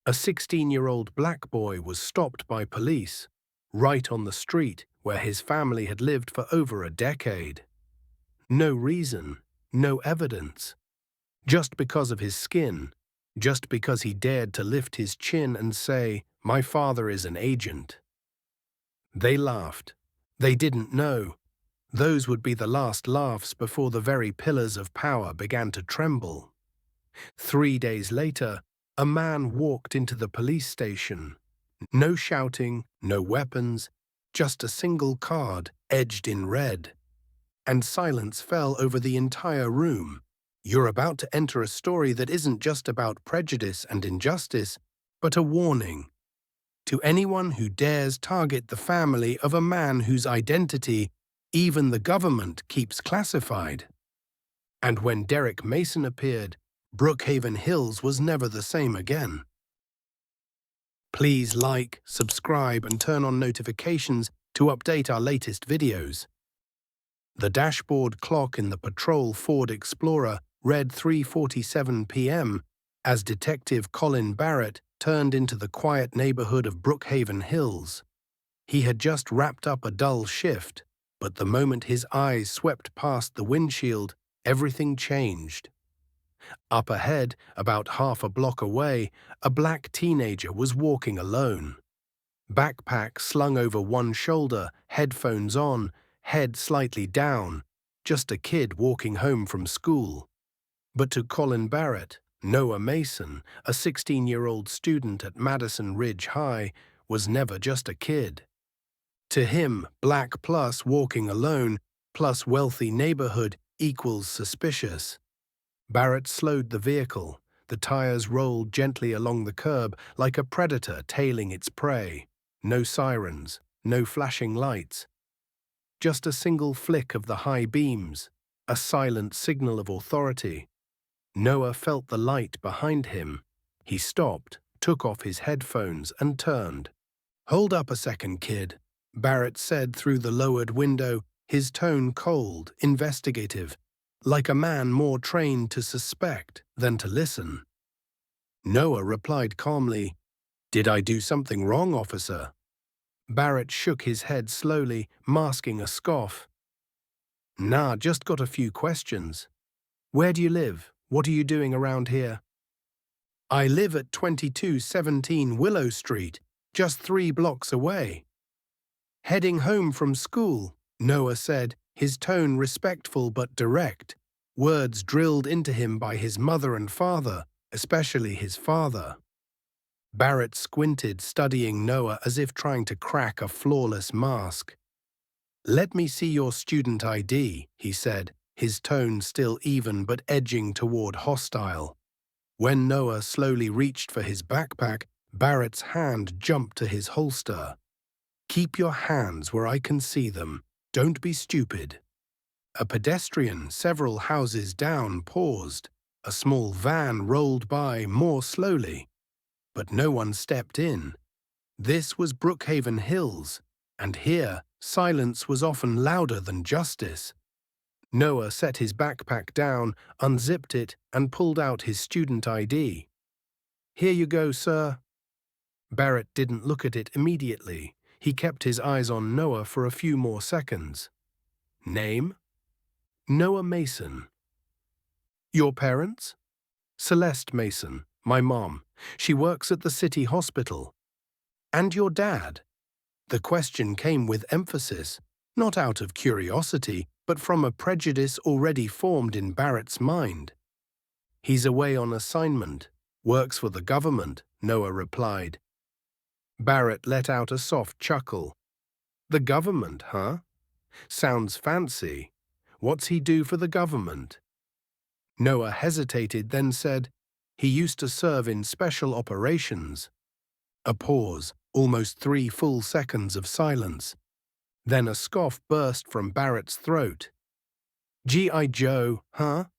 A 16-year-old black boy was stopped by police, right on the street where his family had lived for over a decade. No reason, no evidence. Just because of his skin, just because he dared to lift his chin and say, "My father is an agent." They laughed. They didn't know. Those would be the last laughs before the very pillars of power began to tremble. 3 days later, a man walked into the police station. No shouting, no weapons, just a single card edged in red. And silence fell over the entire room. You're about to enter a story that isn't just about prejudice and injustice, but a warning to anyone who dares target the family of a man whose identity even the government keeps classified. And when Derek Mason appeared, Brookhaven Hills was never the same again. Please like, subscribe, and turn on notifications to update our latest videos. The dashboard clock in the patrol Ford Explorer read 3:47 p.m. as Detective Colin Barrett turned into the quiet neighborhood of Brookhaven Hills. He had just wrapped up a dull shift, but the moment his eyes swept past the windshield, everything changed. Up ahead, about half a block away, a black teenager was walking alone. Backpack slung over one shoulder, headphones on, head slightly down, just a kid walking home from school. But to Colin Barrett, Noah Mason, a 16-year-old student at Madison Ridge High, was never just a kid. To him, black plus walking alone plus wealthy neighborhood equals suspicious. Barrett slowed the vehicle. The tires rolled gently along the curb like a predator tailing its prey. No sirens, no flashing lights. Just a single flick of the high beams, a silent signal of authority. Noah felt the light behind him. He stopped, took off his headphones, and turned. "Hold up a second, kid," Barrett said through the lowered window, his tone cold, investigative, like a man more trained to suspect than to listen. Noah replied calmly, "Did I do something wrong, officer?" Barrett shook his head slowly, masking a scoff. "Nah, just got a few questions. Where do you live? What are you doing around here?" "I live at 2217 Willow Street, just 3 blocks away." "Heading home from school," Noah said, his tone respectful but direct, words drilled into him by his mother and father, especially his father. Barrett squinted, studying Noah as if trying to crack a flawless mask. "Let me see your student ID," he said, his tone still even but edging toward hostile. When Noah slowly reached for his backpack, Barrett's hand jumped to his holster. "Keep your hands where I can see them. Don't be stupid." A pedestrian several houses down paused. A small van rolled by more slowly. But no one stepped in. This was Brookhaven Hills, and here silence was often louder than justice. Noah set his backpack down, unzipped it, and pulled out his student ID. "Here you go, sir." Barrett didn't look at it immediately. He kept his eyes on Noah for a few more seconds. "Name?" "Noah Mason." "Your parents?" "Celeste Mason, my mom. She works at the city hospital." "And your dad?" The question came with emphasis, not out of curiosity, but from a prejudice already formed in Barrett's mind. "He's away on assignment. Works for the government," Noah replied. Barrett let out a soft chuckle. "The government, huh? Sounds fancy. What's he do for the government?" Noah hesitated, then said, "He used to serve in special operations." A pause, almost 3 full seconds of silence. Then a scoff burst from Barrett's throat. "G.I. Joe, huh?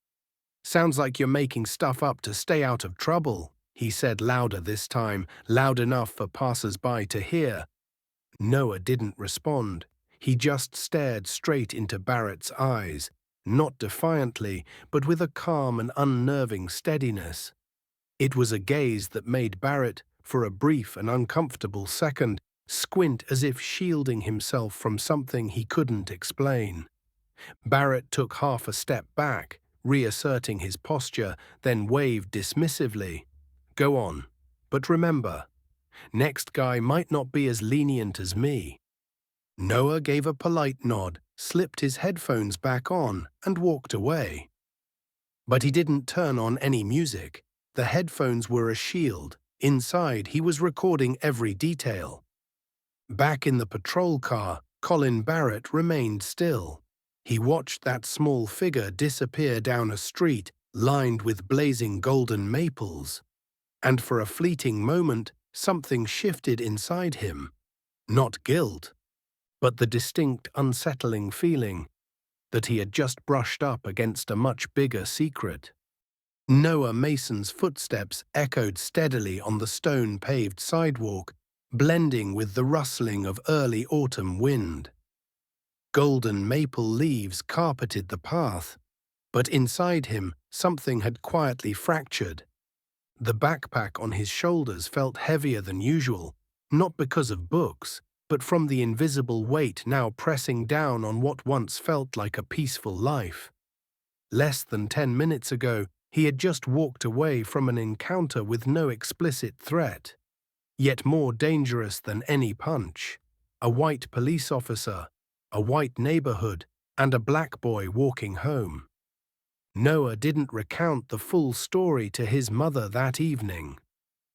Sounds like you're making stuff up to stay out of trouble," he said louder this time, loud enough for passers-by to hear. Noah didn't respond. He just stared straight into Barrett's eyes, not defiantly, but with a calm and unnerving steadiness. It was a gaze that made Barrett, for a brief and uncomfortable second, squint as if shielding himself from something he couldn't explain. Barrett took half a step back, reasserting his posture, then waved dismissively. "Go on. But remember, next guy might not be as lenient as me." Noah gave a polite nod, slipped his headphones back on, and walked away. But he didn't turn on any music. The headphones were a shield. Inside, he was recording every detail. Back in the patrol car, Colin Barrett remained still. He watched that small figure disappear down a street lined with blazing golden maples. And for a fleeting moment, something shifted inside him. Not guilt, but the distinct unsettling feeling that he had just brushed up against a much bigger secret. Noah Mason's footsteps echoed steadily on the stone-paved sidewalk, blending with the rustling of early autumn wind. Golden maple leaves carpeted the path, but inside him something had quietly fractured. The backpack on his shoulders felt heavier than usual, not because of books, but from the invisible weight now pressing down on what once felt like a peaceful life. Less than 10 minutes ago, he had just walked away from an encounter with no explicit threat, yet more dangerous than any punch. A white police officer, a white neighborhood, and a black boy walking home. Noah didn't recount the full story to his mother that evening.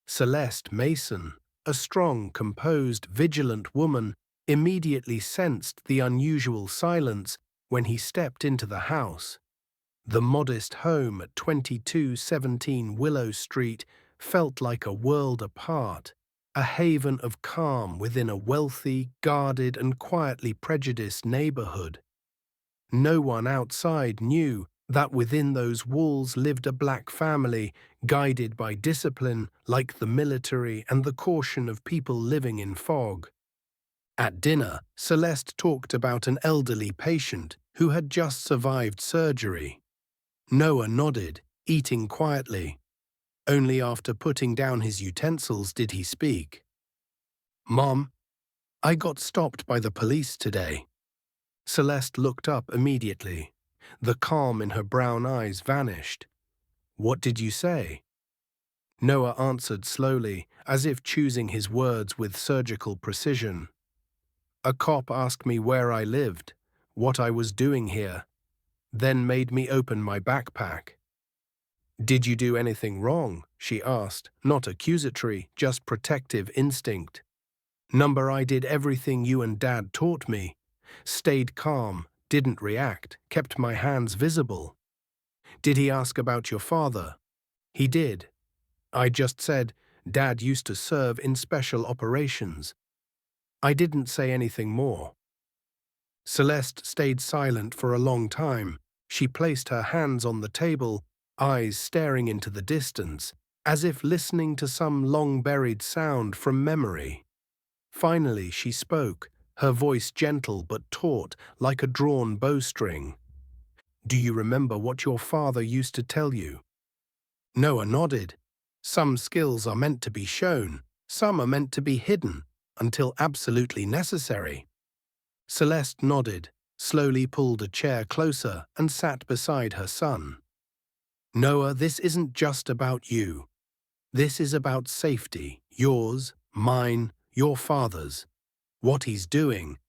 Celeste Mason, a strong, composed, vigilant woman, immediately sensed the unusual silence when he stepped into the house. The modest home at 2217 Willow Street felt like a world apart, a haven of calm within a wealthy, guarded, and quietly prejudiced neighborhood. No one outside knew that within those walls lived a black family, guided by discipline like the military and the caution of people living in fog. At dinner, Celeste talked about an elderly patient who had just survived surgery. Noah nodded, eating quietly. Only after putting down his utensils did he speak. "Mom, I got stopped by the police today." Celeste looked up immediately. The calm in her brown eyes vanished. "What did you say?" Noah answered slowly, as if choosing his words with surgical precision. "A cop asked me where I lived, what I was doing here, then made me open my backpack." "Did you do anything wrong?" she asked, not accusatory, just protective instinct. "Number, I did everything you and Dad taught me. Stayed calm, didn't react, kept my hands visible." "Did he ask about your father?" "He did. I just said, Dad used to serve in special operations. I didn't say anything more." Celeste stayed silent for a long time. She placed her hands on the table, eyes staring into the distance, as if listening to some long-buried sound from memory. Finally, she spoke, her voice gentle but taut, like a drawn bowstring. "Do you remember what your father used to tell you?" Noah nodded. "Some skills are meant to be shown, some are meant to be hidden, until absolutely necessary." Celeste nodded, slowly pulled a chair closer, and sat beside her son. "Noah, this isn't just about you. This is about safety, yours, mine, your father's. What he's doing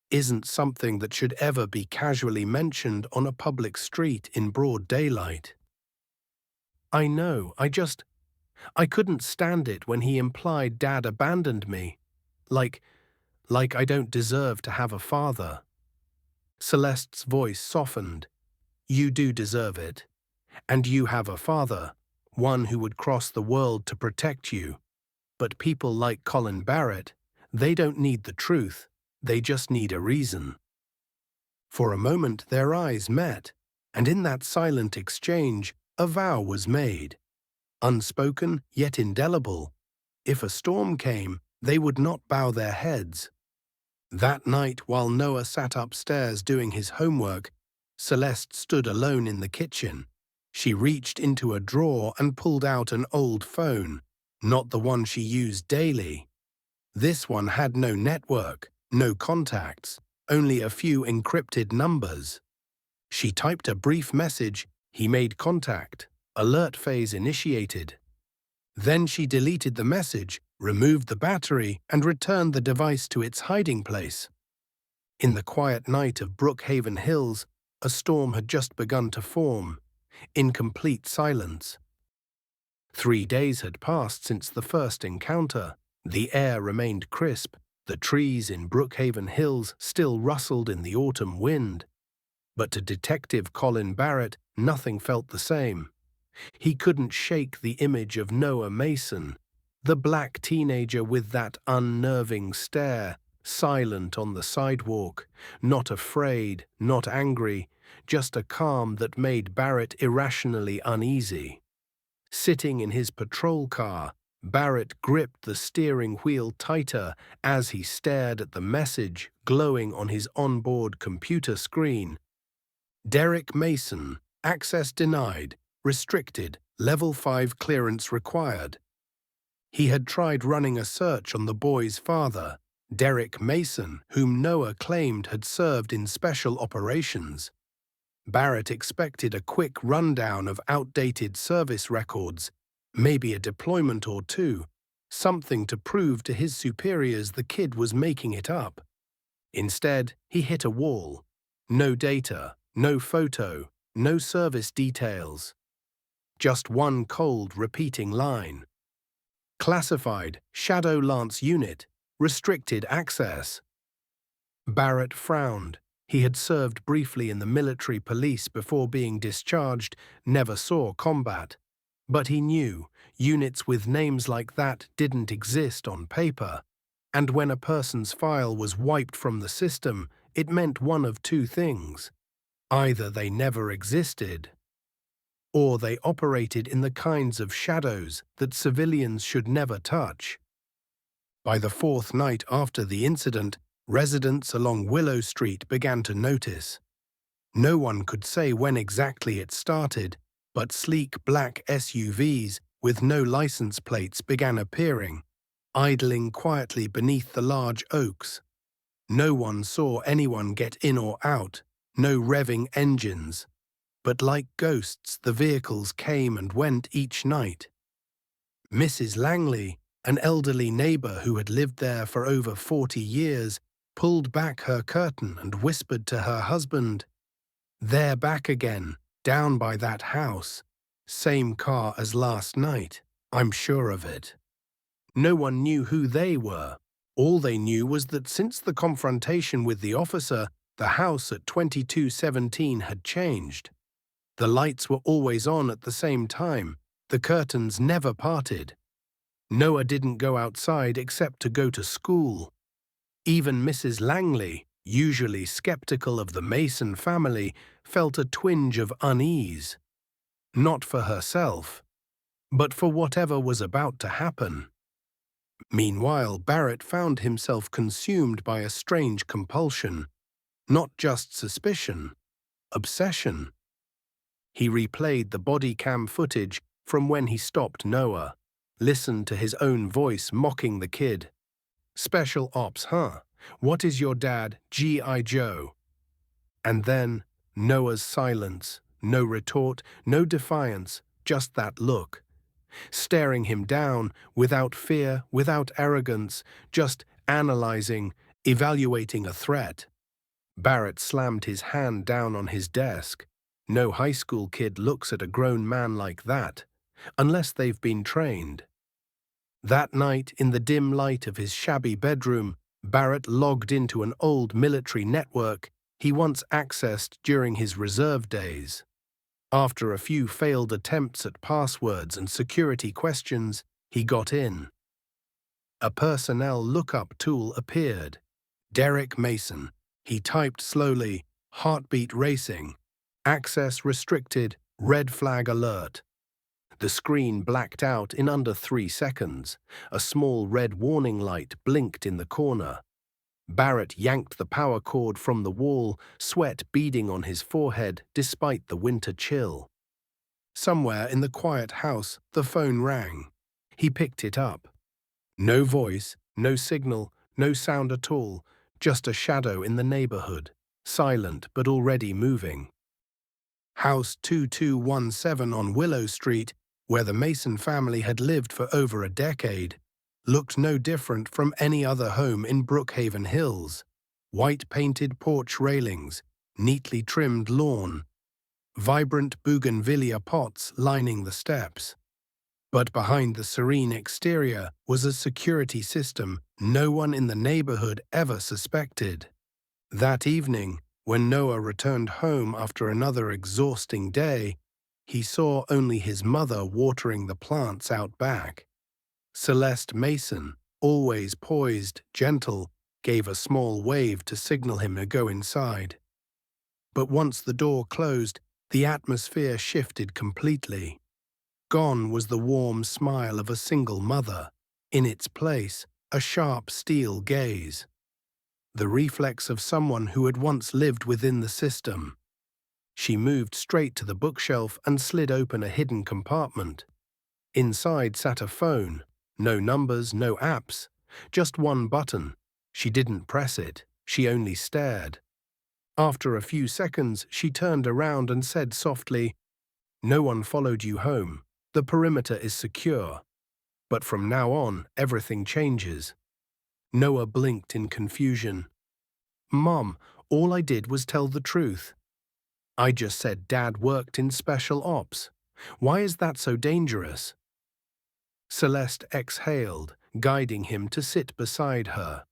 isn't something that should ever be casually mentioned on a public street in broad daylight." "I know, I couldn't stand it when he implied Dad abandoned me. Like I don't deserve to have a father." Celeste's voice softened. "You do deserve it. And you have a father, one who would cross the world to protect you. But people like Colin Barrett, they don't need the truth, they just need a reason." For a moment their eyes met, and in that silent exchange a vow was made. Unspoken yet indelible. If a storm came, they would not bow their heads. That night, while Noah sat upstairs doing his homework, Celeste stood alone in the kitchen. She reached into a drawer and pulled out an old phone. not the one she used daily. This one had no network, no contacts, only a few encrypted numbers. She typed a brief message, "He made contact, alert phase initiated." Then she deleted the message, removed the battery, and returned the device to its hiding place. In the quiet night of Brookhaven Hills, a storm had just begun to form, in complete silence. 3 days had passed since the first encounter. The air remained crisp, the trees in Brookhaven Hills still rustled in the autumn wind. But to Detective Colin Barrett, nothing felt the same. He couldn't shake the image of Noah Mason, the black teenager with that unnerving stare, silent on the sidewalk, not afraid, not angry, just a calm that made Barrett irrationally uneasy. Sitting in his patrol car, Barrett gripped the steering wheel tighter as he stared at the message glowing on his onboard computer screen. Derek Mason, access denied, restricted, level 5 clearance required. He had tried running a search on the boy's father, Derek Mason, whom Noah claimed had served in special operations. Barrett expected a quick rundown of outdated service records, maybe a deployment or two, something to prove to his superiors the kid was making it up. Instead, he hit a wall. No data, no photo, no service details. Just one cold, repeating line. Classified, Shadow Lance Unit, restricted access. Barrett frowned. He had served briefly in the military police before being discharged, never saw combat. But he knew units with names like that didn't exist on paper. And when a person's file was wiped from the system, it meant one of two things. Either they never existed, or they operated in the kinds of shadows that civilians should never touch. By the fourth night after the incident, residents along Willow Street began to notice. No one could say when exactly it started, but sleek black SUVs with no license plates began appearing, idling quietly beneath the large oaks. No one saw anyone get in or out, no revving engines. But like ghosts, the vehicles came and went each night. Mrs. Langley, an elderly neighbor who had lived there for over 40 years, pulled back her curtain and whispered to her husband, "They're back again, down by that house. Same car as last night, I'm sure of it." No one knew who they were. All they knew was that since the confrontation with the officer, the house at 2217 had changed. The lights were always on at the same time. The curtains never parted. Noah didn't go outside except to go to school. Even Mrs. Langley, usually skeptical of the Mason family, felt a twinge of unease. Not for herself, but for whatever was about to happen. Meanwhile, Barrett found himself consumed by a strange compulsion. Not just suspicion, obsession. He replayed the body cam footage from when he stopped Noah, listened to his own voice mocking the kid. "Special ops, huh? What is your dad, G.I. Joe?" And then, Noah's silence, no retort, no defiance, just that look. Staring him down, without fear, without arrogance, just analyzing, evaluating a threat. Barrett slammed his hand down on his desk. No high school kid looks at a grown man like that, unless they've been trained. That night, in the dim light of his shabby bedroom, Barrett logged into an old military network he once accessed during his reserve days. After a few failed attempts at passwords and security questions, he got in. A personnel lookup tool appeared. Derek Mason. He typed slowly, heartbeat racing. Access restricted, red flag alert. The screen blacked out in under 3 seconds. A small red warning light blinked in the corner. Barrett yanked the power cord from the wall, sweat beading on his forehead despite the winter chill. Somewhere in the quiet house, the phone rang. He picked it up. No voice, no signal, no sound at all, just a shadow in the neighborhood, silent but already moving. House 2217 on Willow Street, where the Mason family had lived for over a decade, looked no different from any other home in Brookhaven Hills. White-painted porch railings, neatly trimmed lawn, vibrant bougainvillea pots lining the steps. But behind the serene exterior was a security system no one in the neighborhood ever suspected. That evening, when Noah returned home after another exhausting day, he saw only his mother watering the plants out back. Celeste Mason, always poised, gentle, gave a small wave to signal him to go inside. But once the door closed, the atmosphere shifted completely. Gone was the warm smile of a single mother. In its place, a sharp steel gaze. The reflex of someone who had once lived within the system. She moved straight to the bookshelf and slid open a hidden compartment. Inside sat a phone. No numbers, no apps. Just one button. She didn't press it. She only stared. After a few seconds, she turned around and said softly, "No one followed you home. The perimeter is secure. But from now on, everything changes." Noah blinked in confusion. "Mom, all I did was tell the truth. I just said Dad worked in special ops. Why is that so dangerous?" Celeste exhaled, guiding him to sit beside her.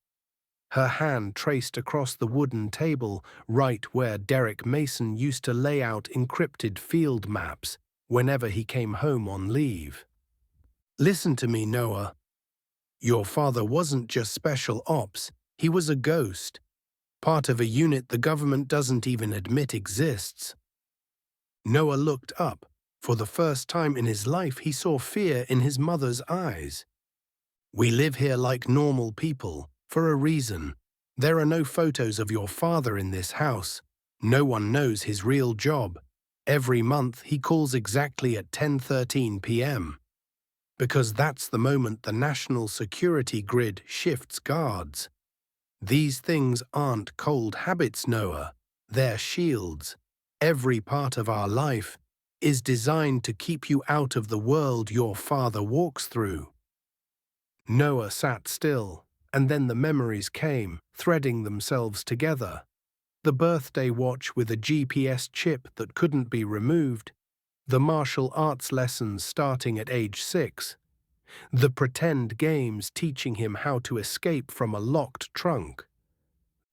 Her hand traced across the wooden table right where Derek Mason used to lay out encrypted field maps whenever he came home on leave. "Listen to me, Noah. Your father wasn't just special ops, he was a ghost. Part of a unit the government doesn't even admit exists." Noah looked up. For the first time in his life, he saw fear in his mother's eyes. "We live here like normal people, for a reason. There are no photos of your father in this house. No one knows his real job. Every month he calls exactly at 10:13 p.m. Because that's the moment the national security grid shifts guards. These things aren't cold habits, Noah. They're shields. Every part of our life is designed to keep you out of the world your father walks through." Noah sat still, and then the memories came, threading themselves together. The birthday watch with a GPS chip that couldn't be removed, the martial arts lessons starting at age 6, the pretend games teaching him how to escape from a locked trunk.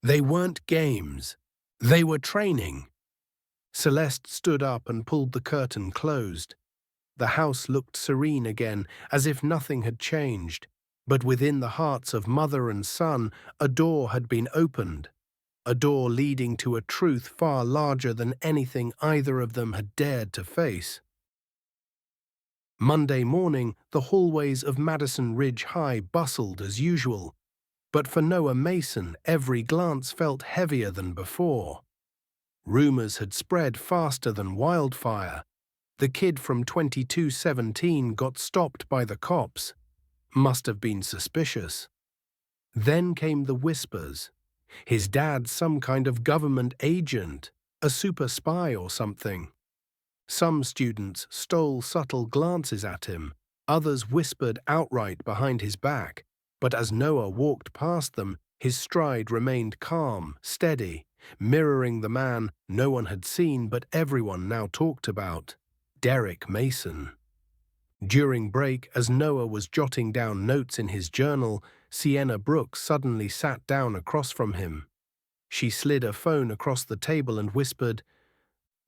They weren't games. They were training. Celeste stood up and pulled the curtain closed. The house looked serene again, as if nothing had changed. But within the hearts of mother and son, a door had been opened. A door leading to a truth far larger than anything either of them had dared to face. Monday morning, the hallways of Madison Ridge High bustled as usual. But for Noah Mason, every glance felt heavier than before. Rumors had spread faster than wildfire. The kid from 2217 got stopped by the cops. Must have been suspicious. Then came the whispers. His dad's some kind of government agent, a super spy or something. Some students stole subtle glances at him. Others whispered outright behind his back. But as Noah walked past them, his stride remained calm, steady, mirroring the man no one had seen but everyone now talked about, Derek Mason. During break, as Noah was jotting down notes in his journal, Sienna Brooks suddenly sat down across from him. She slid a phone across the table and whispered,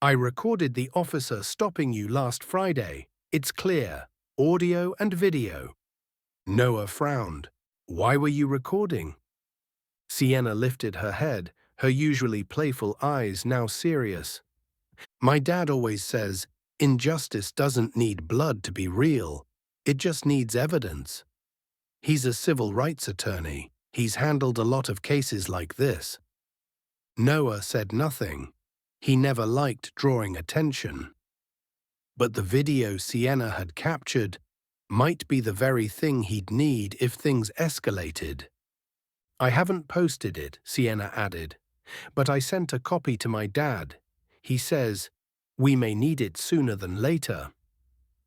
"I recorded the officer stopping you last Friday. It's clear, audio and video." Noah frowned. "Why were you recording?" Sienna lifted her head, her usually playful eyes now serious. "My dad always says, injustice doesn't need blood to be real. It just needs evidence. He's a civil rights attorney. He's handled a lot of cases like this." Noah said nothing. He never liked drawing attention. But the video Sienna had captured might be the very thing he'd need if things escalated. I haven't posted it, Sienna added, but I sent a copy to my dad. He says, we may need it sooner than later.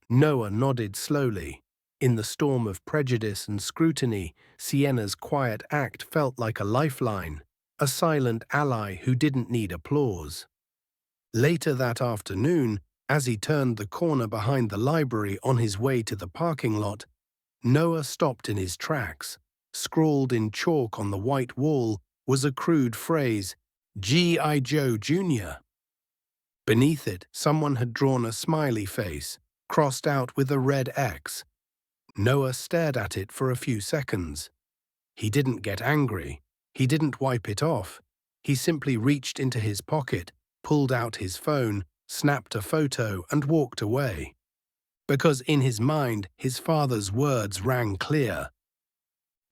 Noah nodded slowly. In the storm of prejudice and scrutiny, Sienna's quiet act felt like a lifeline, a silent ally who didn't need applause. Later that afternoon, as he turned the corner behind the library on his way to the parking lot, Noah stopped in his tracks. Scrawled in chalk on the white wall was a crude phrase, G.I. Joe Jr. Beneath it, someone had drawn a smiley face, crossed out with a red X. Noah stared at it for a few seconds. He didn't get angry. He didn't wipe it off. He simply reached into his pocket, pulled out his phone, snapped a photo, and walked away. Because in his mind, his father's words rang clear.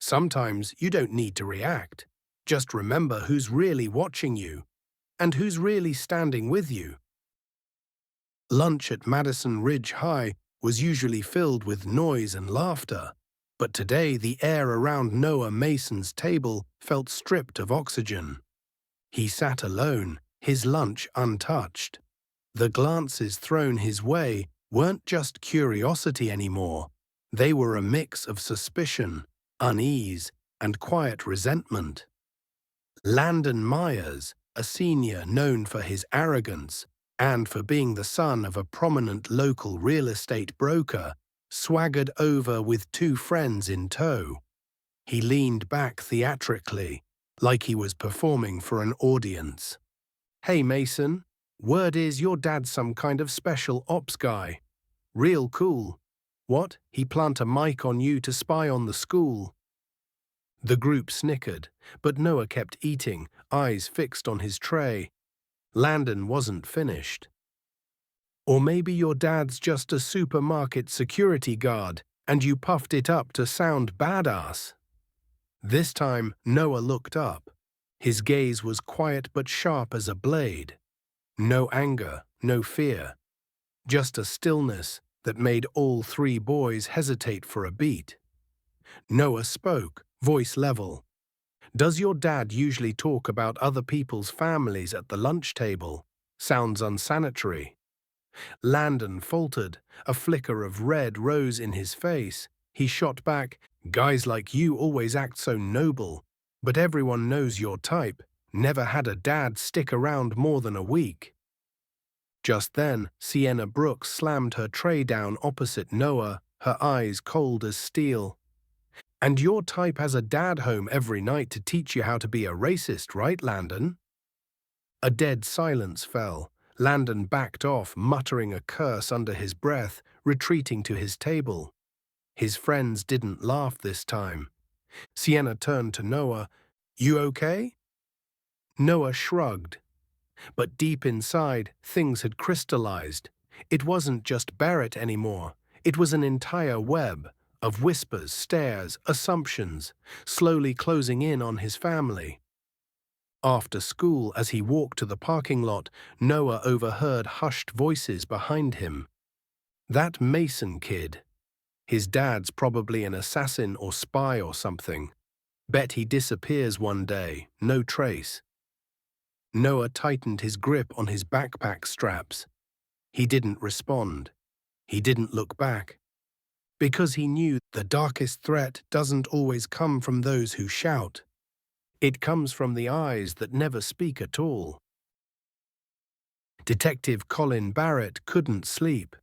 Sometimes you don't need to react. Just remember who's really watching you and who's really standing with you. Lunch at Madison Ridge High was usually filled with noise and laughter, but today the air around Noah Mason's table felt stripped of oxygen. He sat alone, his lunch untouched. The glances thrown his way weren't just curiosity anymore. They were a mix of suspicion, unease, and quiet resentment. Landon Myers, a senior known for his arrogance and for being the son of a prominent local real estate broker, swaggered over with two friends in tow. He leaned back theatrically, like he was performing for an audience. "Hey, Mason, word is your dad's some kind of special ops guy. Real cool. What, he plant a mic on you to spy on the school?" The group snickered, but Noah kept eating, eyes fixed on his tray. Landon wasn't finished. "Or maybe your dad's just a supermarket security guard, and you puffed it up to sound badass." This time, Noah looked up. His gaze was quiet but sharp as a blade. No anger, no fear. Just a stillness that made all three boys hesitate for a beat. Noah spoke, voice level. "Does your dad usually talk about other people's families at the lunch table? Sounds unsanitary." Landon faltered. A flicker of red rose in his face. He shot back, "Guys like you always act so noble, but everyone knows your type. Never had a dad stick around more than a week." Just then, Sienna Brooks slammed her tray down opposite Noah, her eyes cold as steel. "And your type has a dad home every night to teach you how to be a racist, right, Landon?" A dead silence fell. Landon backed off, muttering a curse under his breath, retreating to his table. His friends didn't laugh this time. Sienna turned to Noah. "You okay?" Noah shrugged. But deep inside, things had crystallized. It wasn't just Barrett anymore. It was an entire web of whispers, stares, assumptions, slowly closing in on his family. After school, as he walked to the parking lot, Noah overheard hushed voices behind him. "That Mason kid. His dad's probably an assassin or spy or something. Bet he disappears one day, no trace." Noah tightened his grip on his backpack straps. He didn't respond. He didn't look back. Because he knew the darkest threat doesn't always come from those who shout. It comes from the eyes that never speak at all. Detective Colin Barrett couldn't sleep.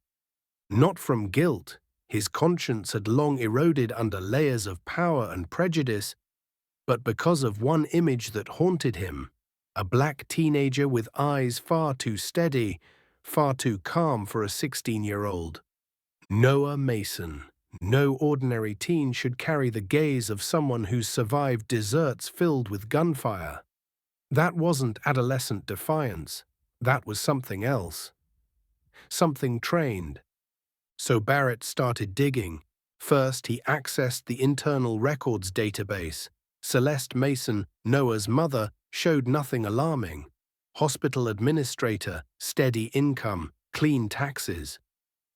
Not from guilt. His conscience had long eroded under layers of power and prejudice, but because of one image that haunted him. A black teenager with eyes far too steady, far too calm for a 16-year-old. Noah Mason. No ordinary teen should carry the gaze of someone who's survived deserts filled with gunfire. That wasn't adolescent defiance. That was something else. Something trained. So Barrett started digging. First, he accessed the internal records database. Celeste Mason, Noah's mother, showed nothing alarming. Hospital administrator, steady income, clean taxes.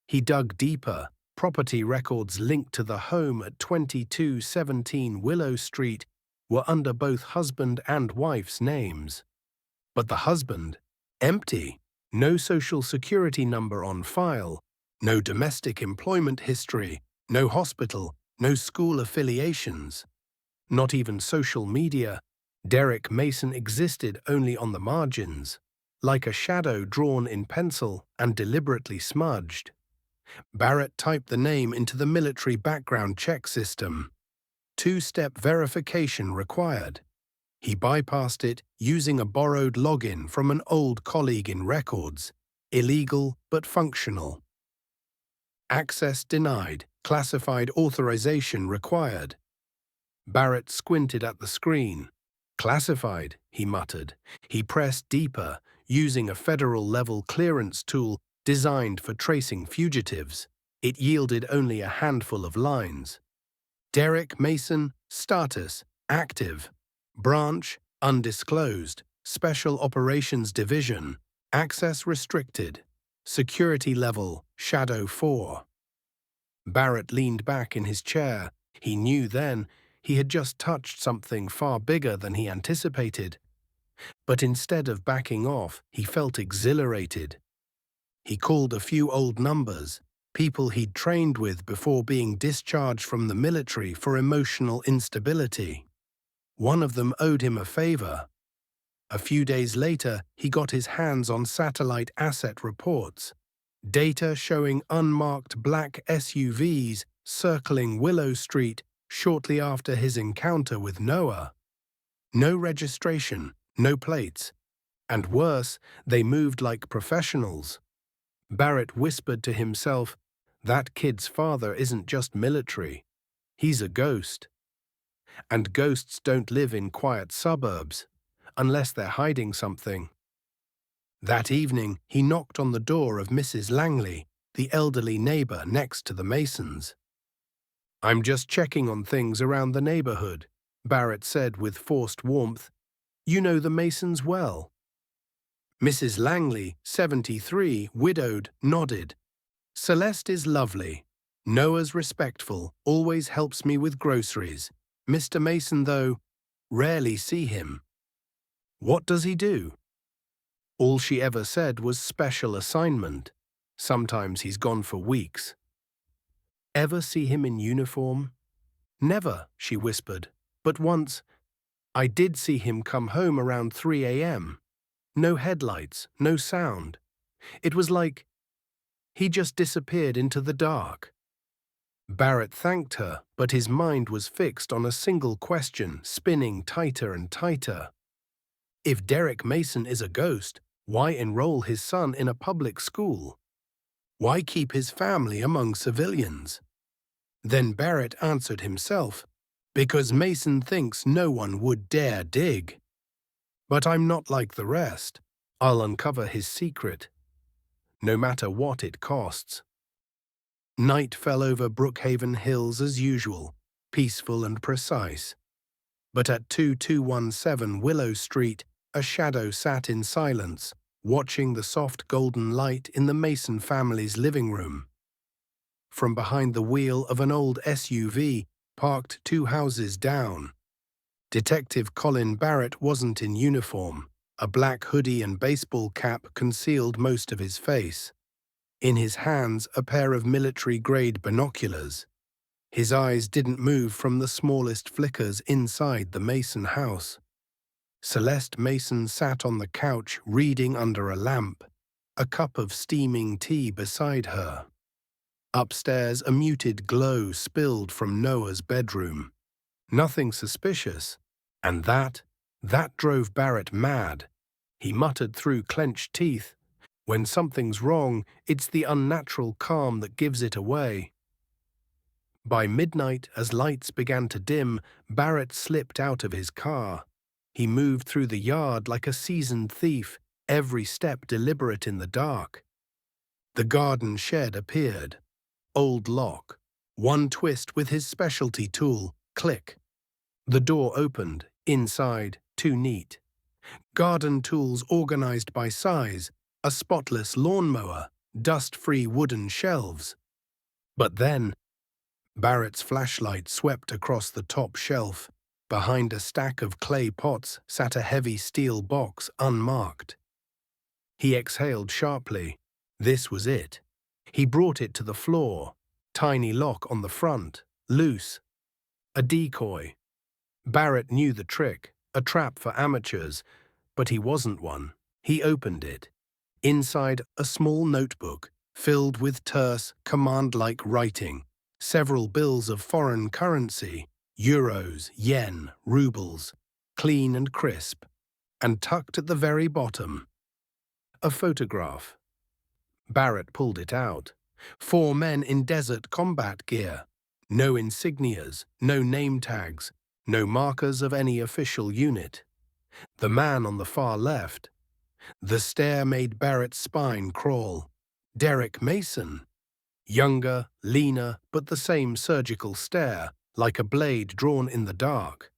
He dug deeper. Property records linked to the home at 2217 Willow Street were under both husband and wife's names. But the husband, empty, no social security number on file, no domestic employment history, no hospital, no school affiliations, not even social media. Derek Mason existed only on the margins, like a shadow drawn in pencil and deliberately smudged. Barrett typed the name into the military background check system. Two-step verification required. He bypassed it using a borrowed login from an old colleague in records. Illegal but functional. Access denied. Classified authorization required. Barrett squinted at the screen. Classified, he muttered. He pressed deeper, using a federal-level clearance tool designed for tracing fugitives. It yielded only a handful of lines. Derek Mason, status, active. Branch, undisclosed. Special Operations Division. Access restricted. Security level, Shadow 4. Barrett leaned back in his chair. He knew then he had just touched something far bigger than he anticipated. But instead of backing off, he felt exhilarated. He called a few old numbers, people he'd trained with before being discharged from the military for emotional instability. One of them owed him a favor. A few days later, he got his hands on satellite asset reports, data showing unmarked black SUVs circling Willow Street shortly after his encounter with Noah. No registration, no plates, and worse, they moved like professionals. Barrett whispered to himself, that kid's father isn't just military, he's a ghost. And ghosts don't live in quiet suburbs, unless they're hiding something. That evening, he knocked on the door of Mrs. Langley, the elderly neighbor next to the Masons. I'm just checking on things around the neighborhood, Barrett said with forced warmth. You know the Masons well. Mrs. Langley, 73, widowed, nodded. Celeste is lovely. Noah's respectful, always helps me with groceries. Mr. Mason, though, rarely see him. What does he do? All she ever said was special assignment. Sometimes he's gone for weeks. Ever see him in uniform? Never, she whispered. But once, I did see him come home around 3 a.m. No headlights, no sound. It was like he just disappeared into the dark. Barrett thanked her, but his mind was fixed on a single question, spinning tighter and tighter. If Derek Mason is a ghost, why enroll his son in a public school? Why keep his family among civilians? Then Barrett answered himself, because Mason thinks no one would dare dig. But I'm not like the rest. I'll uncover his secret, no matter what it costs. Night fell over Brookhaven Hills as usual, peaceful and precise. But at 2217 Willow Street, a shadow sat in silence, watching the soft golden light in the Mason family's living room. From behind the wheel of an old SUV, parked 2 houses down. Detective Colin Barrett wasn't in uniform. A black hoodie and baseball cap concealed most of his face. In his hands, a pair of military-grade binoculars. His eyes didn't move from the smallest flickers inside the Mason house. Celeste Mason sat on the couch reading under a lamp, a cup of steaming tea beside her. Upstairs, a muted glow spilled from Noah's bedroom. Nothing suspicious, and that drove Barrett mad. He muttered through clenched teeth, when something's wrong, it's the unnatural calm that gives it away. By midnight, as lights began to dim, Barrett slipped out of his car. He moved through the yard like a seasoned thief, every step deliberate in the dark. The garden shed appeared. Old lock. One twist with his specialty tool, click. The door opened, inside, too neat. Garden tools organized by size, a spotless lawnmower, dust-free wooden shelves. But then, Barrett's flashlight swept across the top shelf. Behind a stack of clay pots sat a heavy steel box unmarked. He exhaled sharply. This was it. He brought it to the floor. Tiny lock on the front, loose. A decoy. Barrett knew the trick, a trap for amateurs, but he wasn't one. He opened it. Inside, a small notebook, filled with terse, command-like writing. Several bills of foreign currency, euros, yen, rubles, clean and crisp, and tucked at the very bottom, a photograph. Barrett pulled it out. 4 men in desert combat gear. No insignias, no name tags, no markers of any official unit. The man on the far left. The stare made Barrett's spine crawl. Derek Mason. Younger, leaner, but the same surgical stare, like a blade drawn in the dark.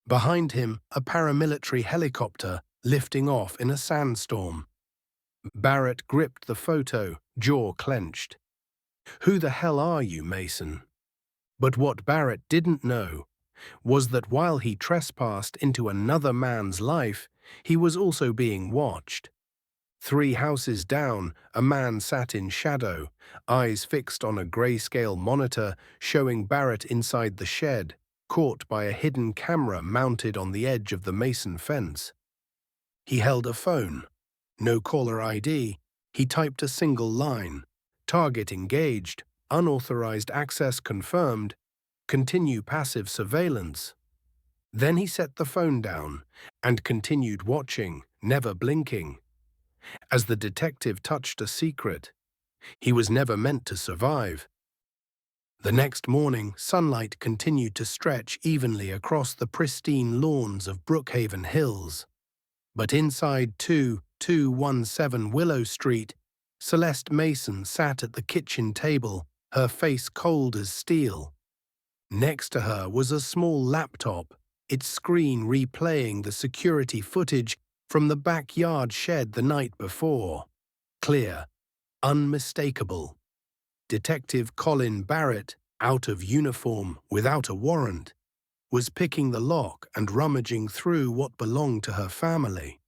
Behind him, a paramilitary helicopter lifting off in a sandstorm. Barrett gripped the photo, jaw clenched. Who the hell are you, Mason? But what Barrett didn't know was that while he trespassed into another man's life, he was also being watched. 3 houses down, a man sat in shadow, eyes fixed on a grayscale monitor showing Barrett inside the shed, caught by a hidden camera mounted on the edge of the Mason fence. He held a phone. No caller ID. He typed a single line. Target engaged. Unauthorized access confirmed. Continue passive surveillance. Then he set the phone down and continued watching, never blinking. As the detective touched a secret, he was never meant to survive. The next morning, sunlight continued to stretch evenly across the pristine lawns of Brookhaven Hills. But inside 2217 Willow Street, Celeste Mason sat at the kitchen table, her face cold as steel. Next to her was a small laptop, its screen replaying the security footage from the backyard shed the night before. Clear, unmistakable. Detective Colin Barrett, out of uniform, without a warrant, was picking the lock and rummaging through what belonged to her family.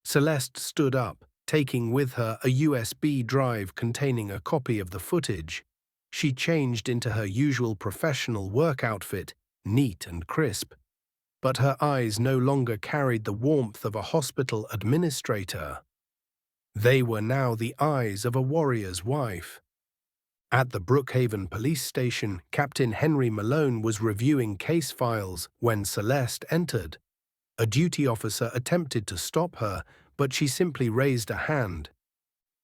Celeste stood up, taking with her a USB drive containing a copy of the footage. She changed into her usual professional work outfit, neat and crisp. But her eyes no longer carried the warmth of a hospital administrator. They were now the eyes of a warrior's wife. At the Brookhaven police station, Captain Henry Malone was reviewing case files when Celeste entered. A duty officer attempted to stop her, but she simply raised a hand.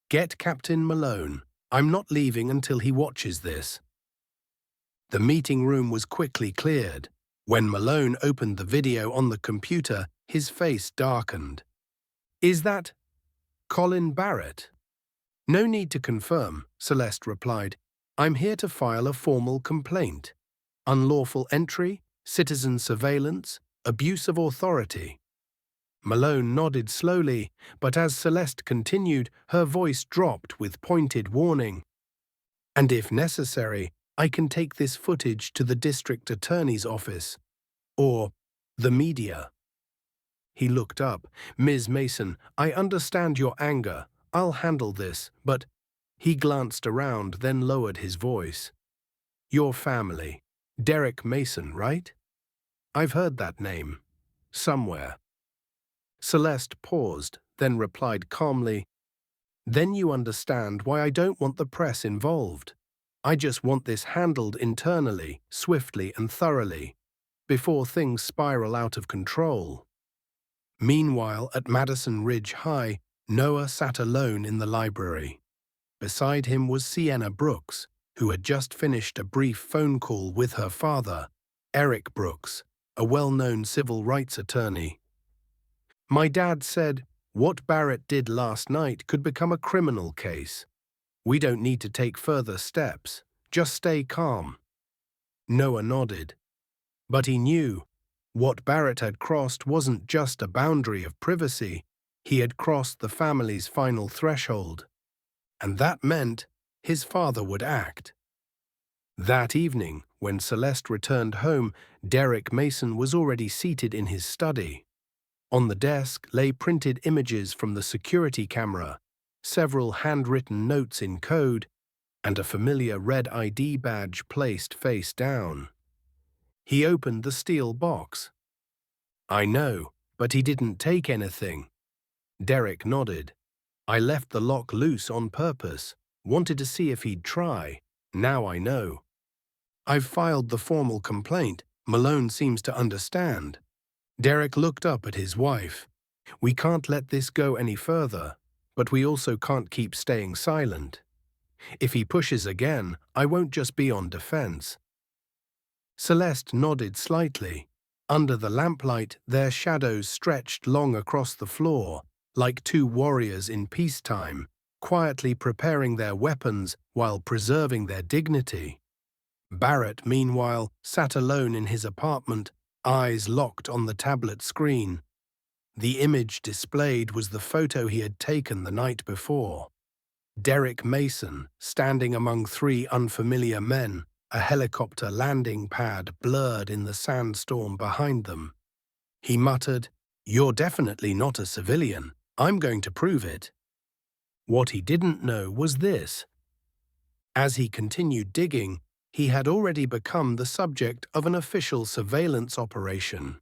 "Get Captain Malone. I'm not leaving until he watches this." The meeting room was quickly cleared. When Malone opened the video on the computer, his face darkened. "Is that Colin Barrett?" "No need to confirm," Celeste replied. "I'm here to file a formal complaint. Unlawful entry, citizen surveillance, abuse of authority." Malone nodded slowly, but as Celeste continued, her voice dropped with pointed warning. "And if necessary, I can take this footage to the district attorney's office. Or the media." He looked up. "Ms. Mason, I understand your anger. I'll handle this, but—" He glanced around, then lowered his voice. "Your family. Derek Mason, right? I've heard that name. Somewhere." Celeste paused, then replied calmly, "Then you understand why I don't want the press involved. I just want this handled internally, swiftly and thoroughly, before things spiral out of control." Meanwhile, at Madison Ridge High, Noah sat alone in the library. Beside him was Sienna Brooks, who had just finished a brief phone call with her father, Eric Brooks, a well-known civil rights attorney. "My dad said, what Barrett did last night could become a criminal case. We don't need to take further steps. Just stay calm." Noah nodded. But he knew what Barrett had crossed wasn't just a boundary of privacy. He had crossed the family's final threshold. And that meant his father would act. That evening, when Celeste returned home, Derek Mason was already seated in his study. On the desk lay printed images from the security camera, several handwritten notes in code, and a familiar red ID badge placed face down. He opened the steel box. "I know, but he didn't take anything." Derek nodded. "I left the lock loose on purpose. Wanted to see if he'd try. Now I know. I've filed the formal complaint. Malone seems to understand." Derek looked up at his wife. "We can't let this go any further, but we also can't keep staying silent. If he pushes again, I won't just be on defense." Celeste nodded slightly. Under the lamplight, their shadows stretched long across the floor, like two warriors in peacetime, quietly preparing their weapons while preserving their dignity. Barrett, meanwhile, sat alone in his apartment, eyes locked on the tablet screen. The image displayed was the photo he had taken the night before. Derek Mason, standing among three unfamiliar men, a helicopter landing pad blurred in the sandstorm behind them. He muttered, "You're definitely not a civilian. I'm going to prove it." What he didn't know was this. As he continued digging, he had already become the subject of an official surveillance operation.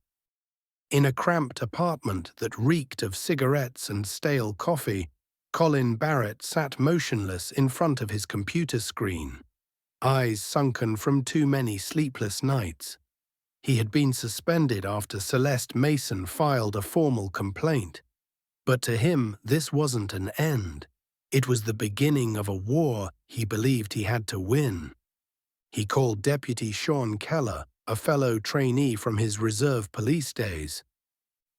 In a cramped apartment that reeked of cigarettes and stale coffee, Colin Barrett sat motionless in front of his computer screen, eyes sunken from too many sleepless nights. He had been suspended after Celeste Mason filed a formal complaint. But to him, this wasn't an end. It was the beginning of a war he believed he had to win. He called Deputy Sean Keller, a fellow trainee from his reserve police days.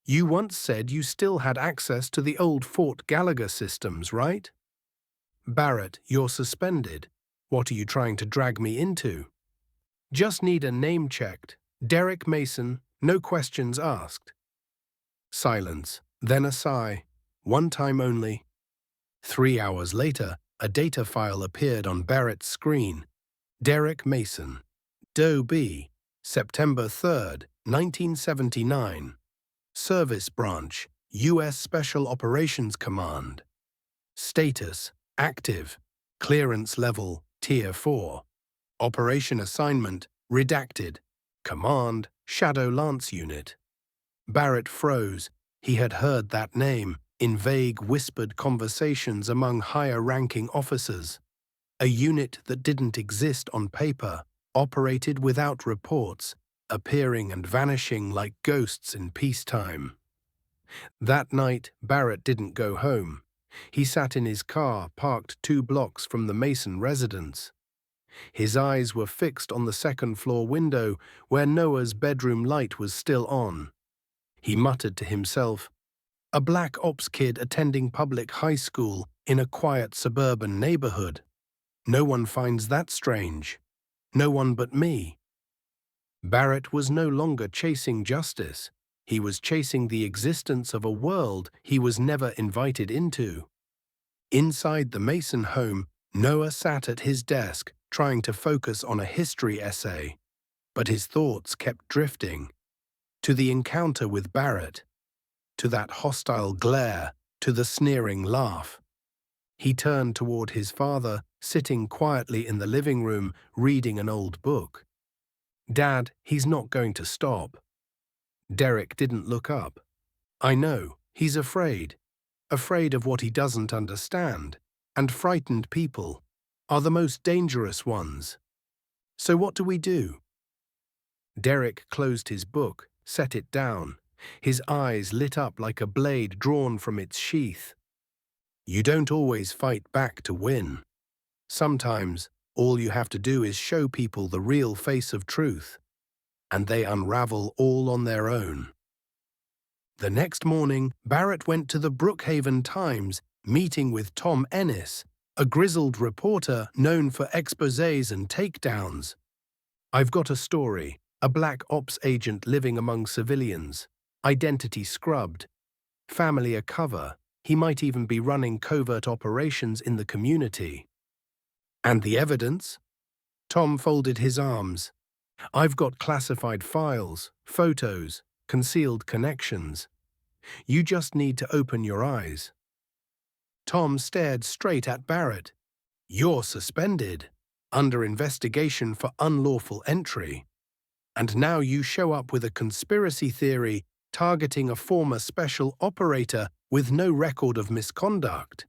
"You once said you still had access to the old Fort Gallagher systems, right?" "Barrett, you're suspended. What are you trying to drag me into?" "Just need a name checked. Derek Mason, no questions asked." Silence, then a sigh. One time only. 3 hours later, a data file appeared on Barrett's screen. Derek Mason, Doe B, September 3rd, 1979. Service Branch, U.S. Special Operations Command. Status, active. Clearance level, Tier 4. Operation assignment, redacted. Command, Shadow Lance Unit. Barrett froze. He had heard that name in vague whispered conversations among higher-ranking officers. A unit that didn't exist on paper, operated without reports, appearing and vanishing like ghosts in peacetime. That night, Barrett didn't go home. He sat in his car parked 2 blocks from the Mason residence. His eyes were fixed on the second-floor window where Noah's bedroom light was still on. He muttered to himself, "A black ops kid attending public high school in a quiet suburban neighborhood. No one finds that strange. No one but me." Barrett was no longer chasing justice. He was chasing the existence of a world he was never invited into. Inside the Mason home, Noah sat at his desk, trying to focus on a history essay. But his thoughts kept drifting. To the encounter with Barrett. To that hostile glare. To the sneering laugh. He turned toward his father, sitting quietly in the living room, reading an old book. "Dad, he's not going to stop." Derek didn't look up. "I know, he's afraid. Afraid of what he doesn't understand. And frightened people are the most dangerous ones. So what do we do?" Derek closed his book, set it down. His eyes lit up like a blade drawn from its sheath. You don't always fight back to win. Sometimes, all you have to do is show people the real face of truth, and they unravel all on their own. The next morning, Barrett went to the Brookhaven Times, meeting with Tom Ennis, a grizzled reporter known for exposés and takedowns. "I've got a story. A black ops agent living among civilians. Identity scrubbed. Family a cover. He might even be running covert operations in the community." "And the evidence?" Tom folded his arms. I've got classified files, photos, concealed connections. You just need to open your eyes. Tom stared straight at Barrett. You're suspended, under investigation for unlawful entry. And now you show up with a conspiracy theory targeting a former special operator with no record of misconduct.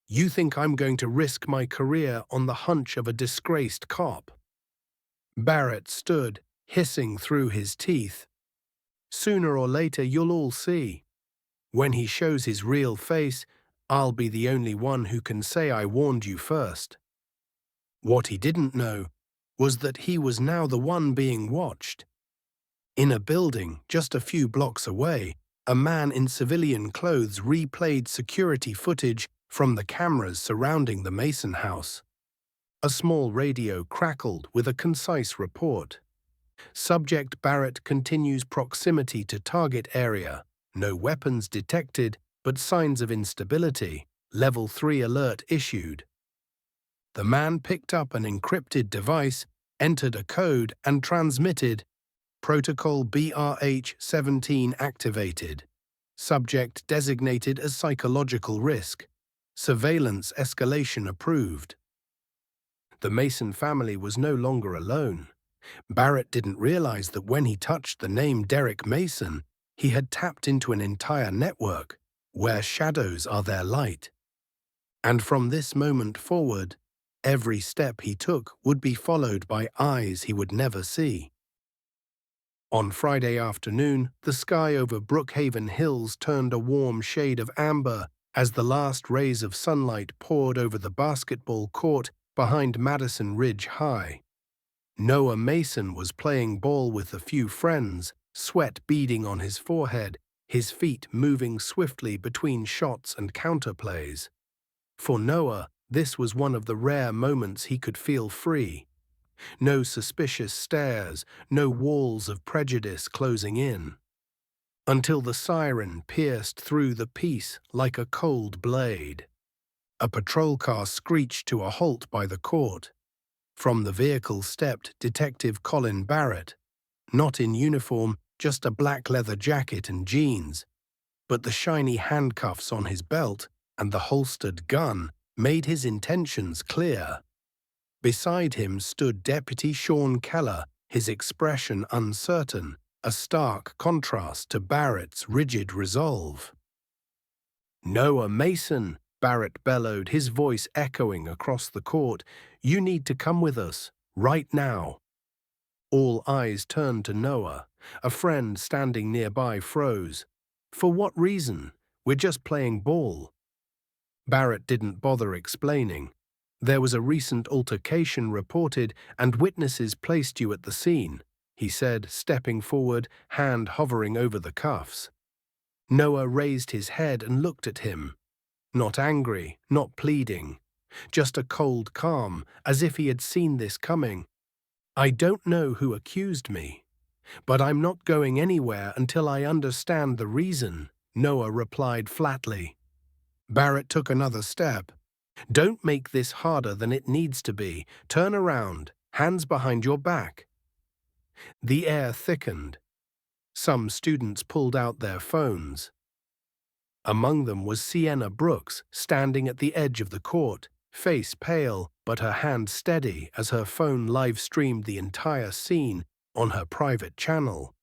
You think I'm going to risk my career on the hunch of a disgraced cop? Barrett stood, hissing through his teeth. Sooner or later you'll all see. When he shows his real face, I'll be the only one who can say I warned you first. What he didn't know was that he was now the one being watched. In a building just a few blocks away, a man in civilian clothes replayed security footage from the cameras surrounding the Mason house. A small radio crackled with a concise report. Subject Barrett continues proximity to target area. No weapons detected, but signs of instability. Level 3 alert issued. The man picked up an encrypted device, entered a code, and transmitted. Protocol BRH-17 activated. Subject designated as psychological risk. Surveillance escalation approved. The Mason family was no longer alone. Barrett didn't realize that when he touched the name Derek Mason, he had tapped into an entire network, where shadows are their light. And from this moment forward, every step he took would be followed by eyes he would never see. On Friday afternoon, the sky over Brookhaven Hills turned a warm shade of amber as the last rays of sunlight poured over the basketball court behind Madison Ridge High. Noah Mason was playing ball with a few friends, sweat beading on his forehead, his feet moving swiftly between shots and counterplays. For Noah, this was one of the rare moments he could feel free. No suspicious stares, no walls of prejudice closing in. Until the siren pierced through the peace like a cold blade. A patrol car screeched to a halt by the court. From the vehicle stepped Detective Colin Barrett, not in uniform, just a black leather jacket and jeans. But the shiny handcuffs on his belt and the holstered gun made his intentions clear. Beside him stood Deputy Sean Keller, his expression uncertain, a stark contrast to Barrett's rigid resolve. "Noah Mason," Barrett bellowed, his voice echoing across the court, "you need to come with us, right now." All eyes turned to Noah. A friend standing nearby froze. "For what reason? We're just playing ball." Barrett didn't bother explaining. "There was a recent altercation reported and witnesses placed you at the scene," he said, stepping forward, hand hovering over the cuffs. Noah raised his head and looked at him. Not angry, not pleading. Just a cold calm, as if he had seen this coming. "I don't know who accused me, but I'm not going anywhere until I understand the reason," Noah replied flatly. Barrett took another step. "Don't make this harder than it needs to be. Turn around, hands behind your back." The air thickened. Some students pulled out their phones. Among them was Sienna Brooks, standing at the edge of the court, face pale, but her hand steady as her phone live-streamed the entire scene on her private channel.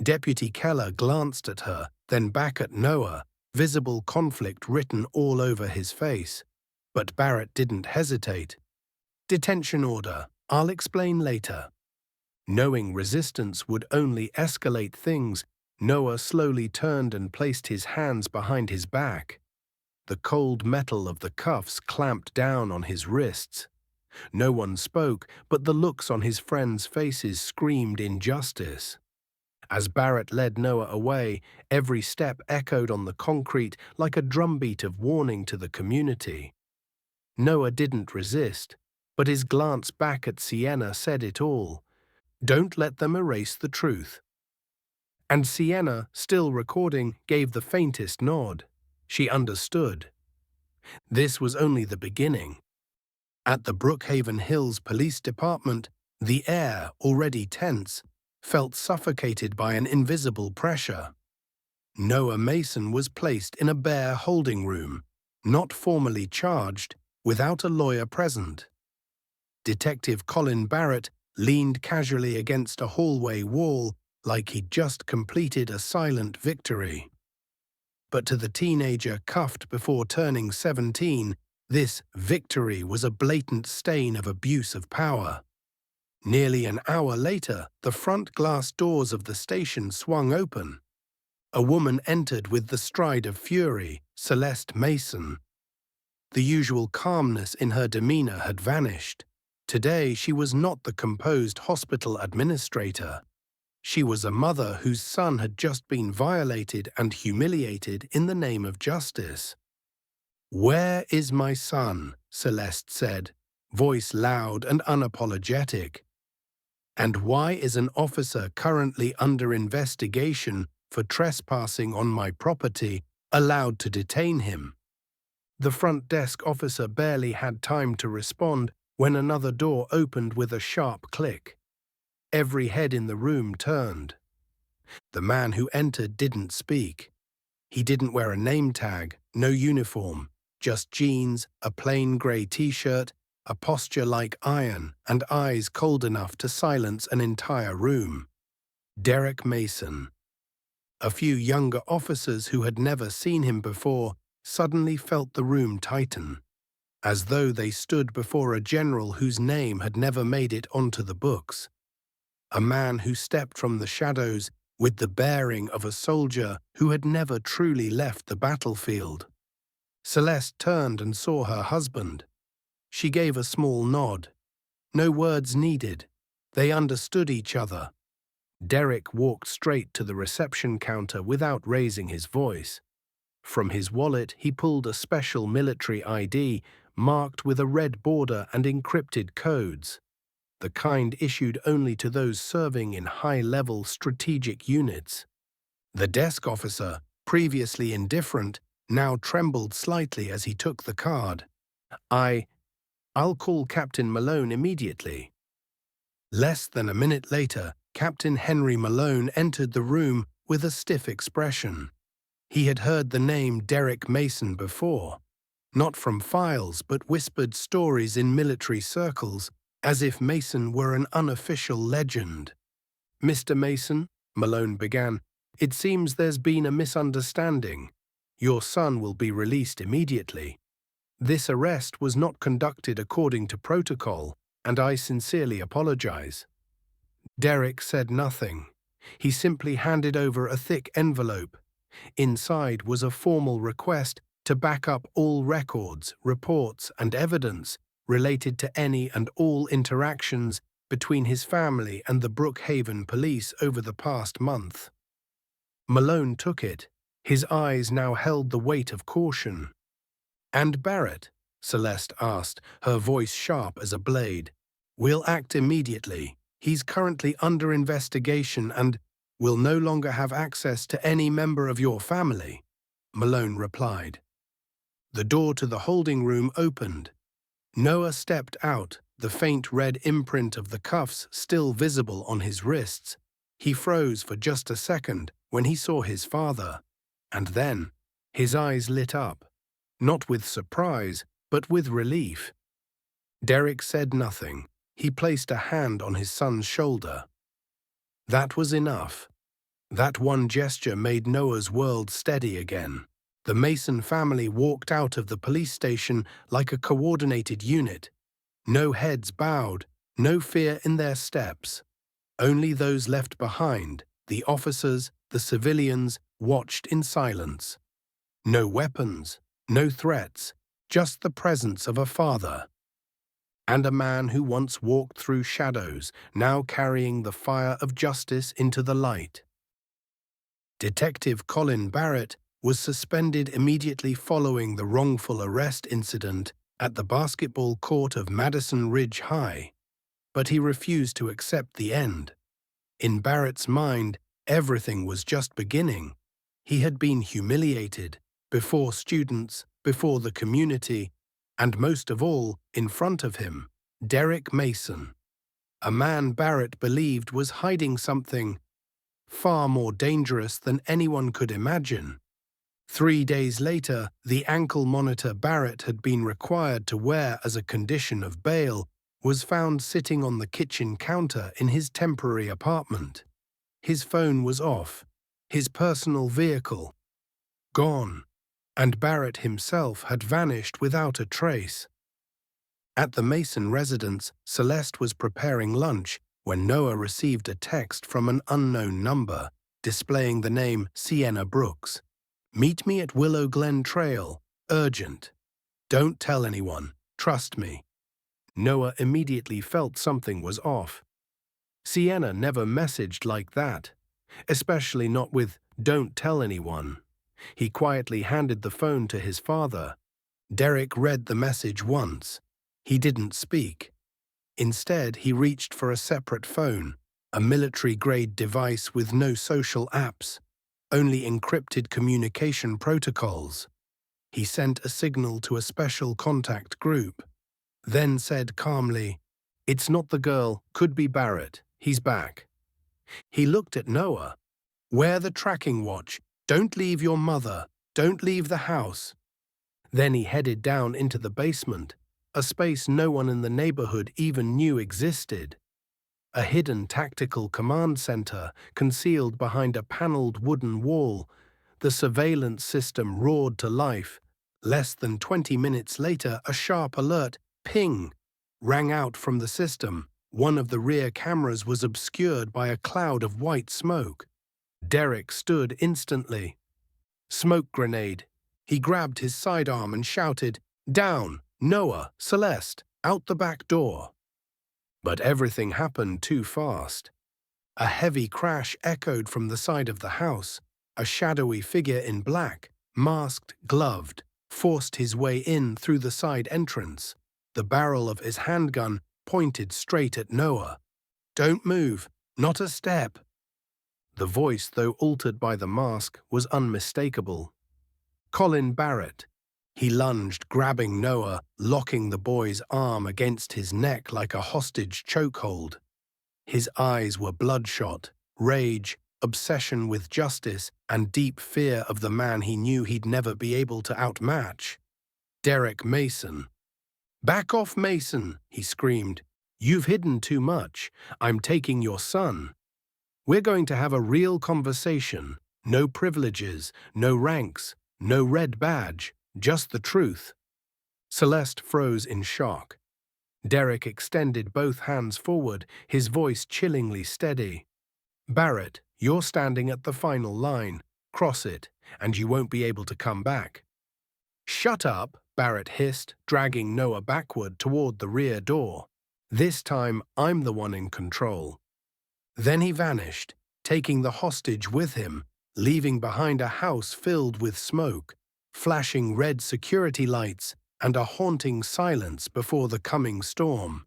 Deputy Keller glanced at her, then back at Noah, visible conflict written all over his face. But Barrett didn't hesitate. "Detention order. I'll explain later." Knowing resistance would only escalate things, Noah slowly turned and placed his hands behind his back. The cold metal of the cuffs clamped down on his wrists. No one spoke, but the looks on his friends' faces screamed injustice. As Barrett led Noah away, every step echoed on the concrete like a drumbeat of warning to the community. Noah didn't resist, but his glance back at Sienna said it all. "Don't let them erase the truth." And Sienna, still recording, gave the faintest nod. She understood. This was only the beginning. At the Brookhaven Hills Police Department, the air, already tense, felt suffocated by an invisible pressure. Noah Mason was placed in a bare holding room, not formally charged, without a lawyer present. Detective Colin Barrett leaned casually against a hallway wall like he'd just completed a silent victory. But to the teenager cuffed before turning 17, this victory was a blatant stain of abuse of power. Nearly an hour later, the front glass doors of the station swung open. A woman entered with the stride of fury, Celeste Mason. The usual calmness in her demeanor had vanished. Today she was not the composed hospital administrator. She was a mother whose son had just been violated and humiliated in the name of justice. "Where is my son?" Celeste said, voice loud and unapologetic. "And why is an officer currently under investigation for trespassing on my property allowed to detain him?" The front desk officer barely had time to respond when another door opened with a sharp click. Every head in the room turned. The man who entered didn't speak. He didn't wear a name tag, no uniform, just jeans, a plain grey t-shirt, a posture like iron, and eyes cold enough to silence an entire room. Derek Mason. A few younger officers who had never seen him before suddenly felt the room tighten, as though they stood before a general whose name had never made it onto the books. A man who stepped from the shadows with the bearing of a soldier who had never truly left the battlefield. Celeste turned and saw her husband. She gave a small nod. No words needed. They understood each other. Derek walked straight to the reception counter without raising his voice. From his wallet, he pulled a special military ID marked with a red border and encrypted codes, the kind issued only to those serving in high-level strategic units. The desk officer, previously indifferent, now trembled slightly as he took the card. I'll call Captain Malone immediately." Less than a minute later, Captain Henry Malone entered the room with a stiff expression. He had heard the name Derek Mason before, not from files but whispered stories in military circles, as if Mason were an unofficial legend. "Mr. Mason," Malone began, "it seems there's been a misunderstanding. Your son will be released immediately. This arrest was not conducted according to protocol, and I sincerely apologize." Derek said nothing. He simply handed over a thick envelope. Inside was a formal request to back up all records, reports, and evidence related to any and all interactions between his family and the Brookhaven police over the past month. Malone took it. His eyes now held the weight of caution. "And Barrett?" Celeste asked, her voice sharp as a blade. "We'll act immediately. He's currently under investigation and will no longer have access to any member of your family," Malone replied. The door to the holding room opened. Noah stepped out, the faint red imprint of the cuffs still visible on his wrists. He froze for just a second when he saw his father, and then his eyes lit up, not with surprise, but with relief. Derek said nothing. He placed a hand on his son's shoulder. That was enough. That one gesture made Noah's world steady again. The Mason family walked out of the police station like a coordinated unit. No heads bowed, no fear in their steps. Only those left behind, the officers, the civilians, watched in silence. No weapons, no threats, just the presence of a father. And a man who once walked through shadows, now carrying the fire of justice into the light. Detective Colin Barrett was suspended immediately following the wrongful arrest incident at the basketball court of Madison Ridge High, but he refused to accept the end. In Barrett's mind, everything was just beginning. He had been humiliated, before students, before the community, And most of all, in front of him, Derek Mason, a man Barrett believed was hiding something far more dangerous than anyone could imagine. 3 days later, the ankle monitor Barrett had been required to wear as a condition of bail was found sitting on the kitchen counter in his temporary apartment. His phone was off, his personal vehicle gone, and Barrett himself had vanished without a trace. At the Mason residence, Celeste was preparing lunch when Noah received a text from an unknown number displaying the name Sienna Brooks. "Meet me at Willow Glen Trail. Urgent. Don't tell anyone. Trust me." Noah immediately felt something was off. Sienna never messaged like that, especially not with "don't tell anyone." He quietly handed the phone to his father. Derek read the message once. He didn't speak. Instead, he reached for a separate phone, a military-grade device with no social apps, only encrypted communication protocols. He sent a signal to a special contact group, then said calmly, "It's not the girl, could be Barrett, he's back." He looked at Noah. "Wear the tracking watch. Don't leave your mother. Don't leave the house." Then he headed down into the basement, a space no one in the neighborhood even knew existed. A hidden tactical command center concealed behind a paneled wooden wall. The surveillance system roared to life. Less than 20 minutes later, a sharp alert, ping, rang out from the system. One of the rear cameras was obscured by a cloud of white smoke. Derek stood instantly. "Smoke grenade." He grabbed his sidearm and shouted, "Down! Noah, Celeste, out the back door." But everything happened too fast. A heavy crash echoed from the side of the house. A shadowy figure in black, masked, gloved, forced his way in through the side entrance. The barrel of his handgun pointed straight at Noah. "Don't move, not a step." The voice, though altered by the mask, was unmistakable. Colin Barrett. He lunged, grabbing Noah, locking the boy's arm against his neck like a hostage chokehold. His eyes were bloodshot, rage, obsession with justice, and deep fear of the man he knew he'd never be able to outmatch. Derek Mason. "Back off, Mason," he screamed. "You've hidden too much. I'm taking your son. We're going to have a real conversation. No privileges, no ranks, no red badge, just the truth." Celeste froze in shock. Derek extended both hands forward, his voice chillingly steady. "Barrett, you're standing at the final line. Cross it, and you won't be able to come back." "Shut up," Barrett hissed, dragging Noah backward toward the rear door. "This time, I'm the one in control." Then he vanished, taking the hostage with him, leaving behind a house filled with smoke, flashing red security lights, and a haunting silence before the coming storm.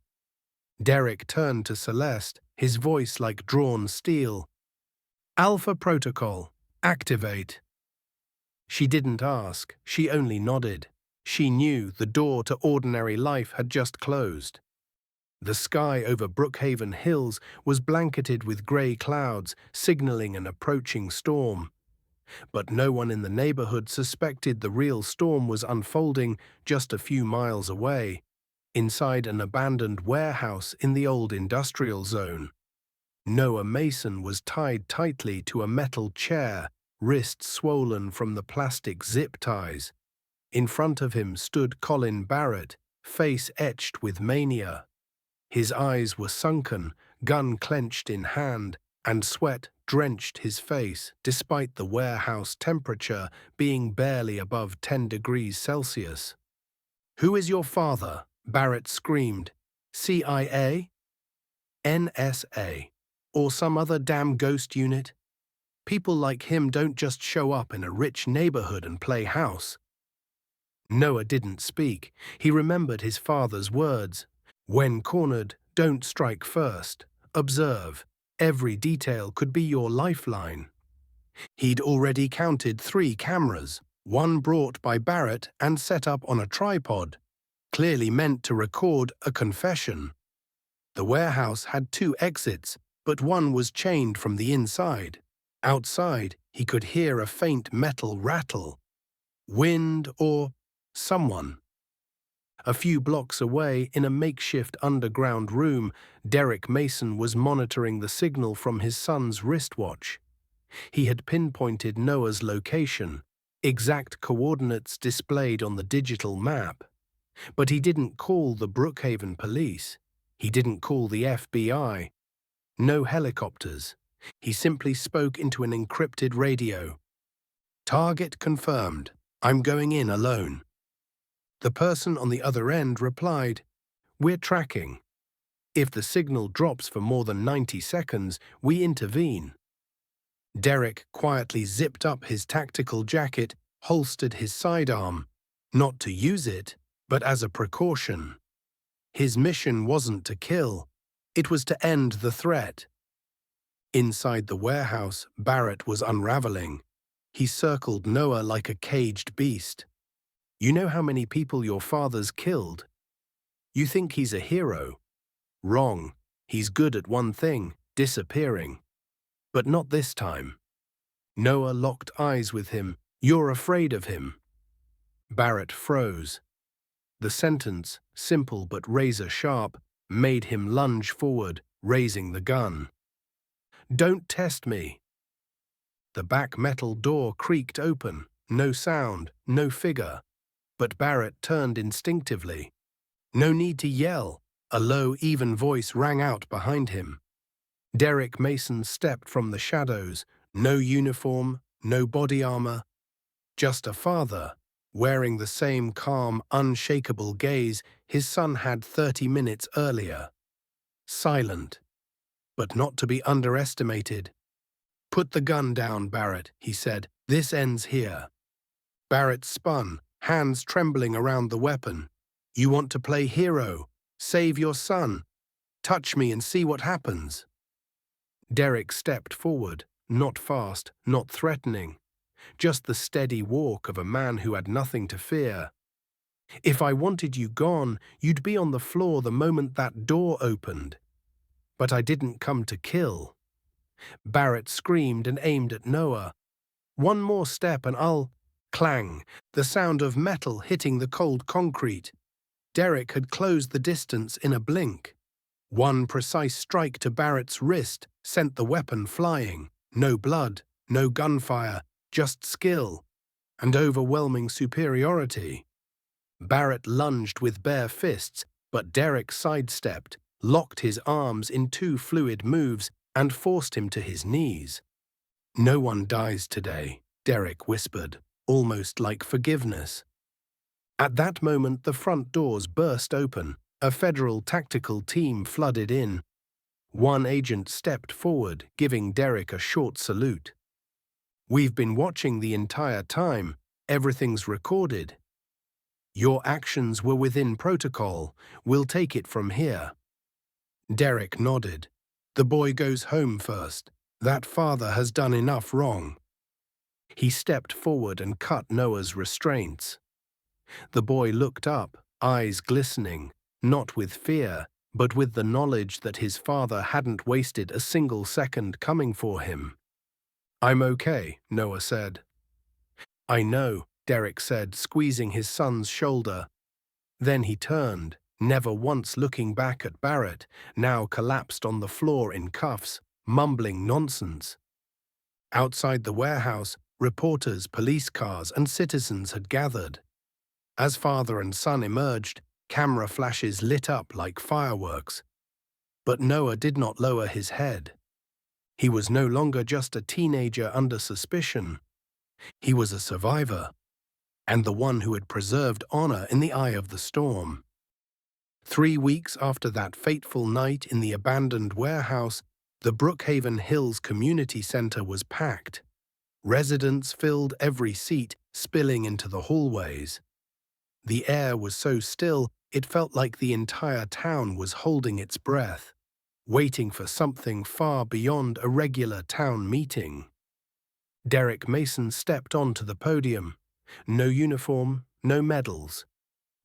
Derek turned to Celeste, his voice like drawn steel. "Alpha Protocol, activate." She didn't ask, she only nodded. She knew the door to ordinary life had just closed. The sky over Brookhaven Hills was blanketed with grey clouds, signaling an approaching storm. But no one in the neighborhood suspected the real storm was unfolding just a few miles away, inside an abandoned warehouse in the old industrial zone. Noah Mason was tied tightly to a metal chair, wrists swollen from the plastic zip ties. In front of him stood Colin Barrett, face etched with mania. His eyes were sunken, gun clenched in hand, and sweat drenched his face, despite the warehouse temperature being barely above 10 degrees Celsius. "Who is your father?" Barrett screamed. "CIA? NSA? Or some other damn ghost unit? People like him don't just show up in a rich neighborhood and play house." Noah didn't speak. He remembered his father's words. "When cornered, don't strike first. Observe. Every detail could be your lifeline." He'd already counted 3 cameras, one brought by Barrett and set up on a tripod. clearly meant to record a confession. The warehouse had 2 exits, but one was chained from the inside. Outside, he could hear a faint metal rattle. Wind or someone. A few blocks away, in a makeshift underground room, Derek Mason was monitoring the signal from his son's wristwatch. He had pinpointed Noah's location, exact coordinates displayed on the digital map. But he didn't call the Brookhaven police. He didn't call the FBI. No helicopters. He simply spoke into an encrypted radio. "Target confirmed. I'm going in alone." The person on the other end replied, "We're tracking. If the signal drops for more than 90 seconds, we intervene." Derek quietly zipped up his tactical jacket, holstered his sidearm, not to use it, but as a precaution. His mission wasn't to kill, it was to end the threat. Inside the warehouse, Barrett was unraveling. He circled Noah like a caged beast. "You know how many people your father's killed? You think he's a hero? Wrong. He's good at one thing, disappearing. But not this time." Noah locked eyes with him. "You're afraid of him." Barrett froze. The sentence, simple but razor-sharp, made him lunge forward, raising the gun. "Don't test me." The back metal door creaked open. No sound, no figure. But Barrett turned instinctively. No need to yell. A low, even voice rang out behind him. Derek Mason stepped from the shadows. No uniform, no body armor. Just a father, wearing the same calm, unshakable gaze his son had 30 minutes earlier. Silent, but not to be underestimated. "Put the gun down, Barrett," he said. "This ends here." Barrett spun, hands trembling around the weapon. "You want to play hero? Save your son. Touch me and see what happens." Derek stepped forward, not fast, not threatening. Just the steady walk of a man who had nothing to fear. "If I wanted you gone, you'd be on the floor the moment that door opened. But I didn't come to kill." Barrett screamed and aimed at Noah. "One more step and I'll—" Clang, the sound of metal hitting the cold concrete. Derek had closed the distance in a blink. One precise strike to Barrett's wrist sent the weapon flying. No blood, no gunfire, just skill and overwhelming superiority. Barrett lunged with bare fists, but Derek sidestepped, locked his arms in 2 fluid moves, and forced him to his knees. "No one dies today," Derek whispered, almost like forgiveness. At that moment, the front doors burst open. A federal tactical team flooded in. One agent stepped forward, giving Derek a short salute. "We've been watching the entire time. Everything's recorded. Your actions were within protocol. We'll take it from here." Derek nodded. "The boy goes home first. That father has done enough wrong." He stepped forward and cut Noah's restraints. The boy looked up, eyes glistening, not with fear, but with the knowledge that his father hadn't wasted a single second coming for him. "I'm okay," Noah said. "I know," Derek said, squeezing his son's shoulder. Then he turned, never once looking back at Barrett, now collapsed on the floor in cuffs, mumbling nonsense. Outside the warehouse, reporters, police cars, and citizens had gathered. As father and son emerged, camera flashes lit up like fireworks. But Noah did not lower his head. He was no longer just a teenager under suspicion. He was a survivor, and the one who had preserved honor in the eye of the storm. 3 weeks after that fateful night in the abandoned warehouse, the Brookhaven Hills Community Center was packed. Residents filled every seat, spilling into the hallways. The air was so still, it felt like the entire town was holding its breath, waiting for something far beyond a regular town meeting. Derek Mason stepped onto the podium. No uniform, no medals.